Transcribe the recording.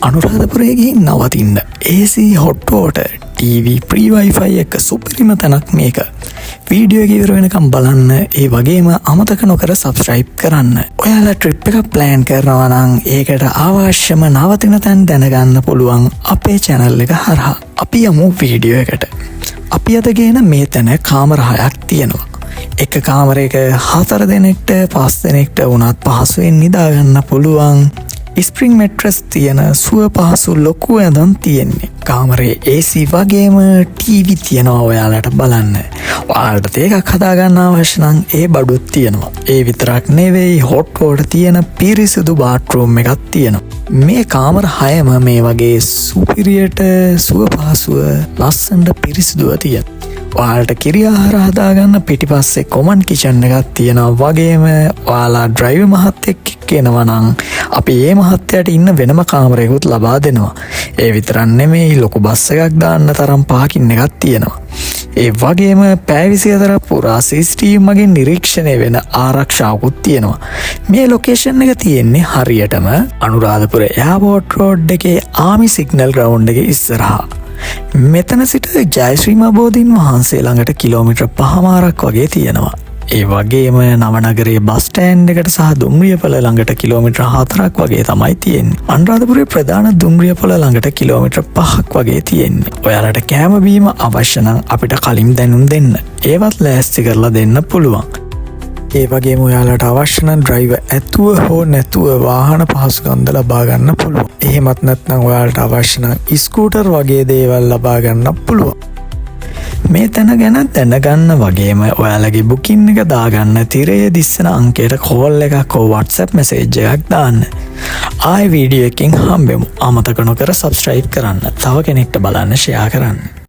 අනුරාධපුරේ ගිහින් නවතින්න AC hot water TV free wifi එක සුපිරිම තැනක් මේක. වීඩියෝ එක ඉවර වෙනකම් බලන්න, ඒ වගේම අමතක නොකර subscribe කරන්න. ඔයාලා trip එක plan කරනවා නම් ඒකට අවශ්‍යම නවතින තැන් දැනගන්න පුළුවන් අපේ channel එක හරහා. අපි යමු වීඩියෝ එකට. අපි අද ගේන මේ තැන කාමර 6ක් තියෙනවා. එක කාමරයක 4 දෙනෙක්ට 5 දෙනෙක්ට වුණත් පහසුවෙන් නිදාගන්න පුළුවන්. ස්ප්‍රිං මැට්‍රස් තියෙන සුව පහසු ලොකු ඇඳන් තියෙන්නේ. කාමරේ AC වගේම TV තියෙනවා ඔයාලට බලන්න. ඔයාලට ඒකක් හදාගන්න අවශ්‍ය නම් ඒ බඩුත් තියෙනවා. ඒ විතරක් නෙවෙයි, hot water තියෙන පිරිසිදු bathroom එකක් තියෙනවා. මේ කාමර 6ම මේ වගේ සුපිරියට සුව පහසුව ලස්සනට පිරිසිදුව තියෙනවා. ඔයාලට කිරි ආහාර හදාගන්න පිටිපස්සේ කොමන් කිචන් එකක් තියෙනවා. වගේම ඔයාලා ඩ්‍රයිවර් මහත්තයෙක් එනවා නම් අපි ඒ මහත්තයාට ඉන්න වෙනම කාමරයකුත් ලබා දෙනවා. ඒ විතරක් නෙමෙයි, ලොකු බස් එකක් දාන්න තරම් පාකින් එකක් තියෙනවා. ඒ වගේම පැය 24ක් පුරා CCTV මගින් නිරීක්ෂණය වෙන ආරක්ෂාවකුත් තියෙනවා. මේ ලොකේෂන් එක තියෙන්නේ හරියටම අනුරාධපුර එයාපෝට් රෝඩ් එකේ ආමි සිග්නල් ග්‍රවුන්ඩ් එකේ ඉස්සරහා. මෙතන සිට ජයශ්‍රී මහබෝධීන් වහන්සේ ළඟට කිලෝමීටර් 5මාරක් වගේ තියෙනවා. ඒ වගේම නවනගරේ බස් ස්ටෑන්ඩ් එකට සහ දුම්රියපොළ ළඟට කිලෝමීටර් 4ක් වගේ තමයි තියෙන්නේ. අනුරාධපුරේ ප්‍රධාන දුම්රියපොළ ළඟට කිලෝමීටර් 5ක් වගේ තියෙන්නේ. ඔයාලට කෑම බීම අවශ්‍ය නම් අපිට කලින් දැනුම් දෙන්න. ඒවත් ලෑස්ති කරලා දෙන්න පුළුවන්. ඒ වගේම ඔයාලට අවශ්‍ය නම් ඩ්‍රයිවර් ඇතුව හෝ නැතුව වාහන පහසුකම් ලබා ගන්න පුළුවන්. එහෙමත් නැත්නම් ඔයාලට අවශ්‍ය නම් ස්කූටර් වගේ දේවල් ලබා ගන්න පුළුවන්. මේ තැන ගැන දැනගන්න වගේම ඔයාලගේ බුකින් එක දාගන්න තිරයේ දිස්සන අංකයට කෝල් එකක් හෝ WhatsApp මැසේජ් එකක් දාන්න. ආයෙ වීඩියෝ එකකින් හම්බෙමු. අමතක නොකර subscribe කරන්න. තව කෙනෙක්ට බලන්න share කරන්න.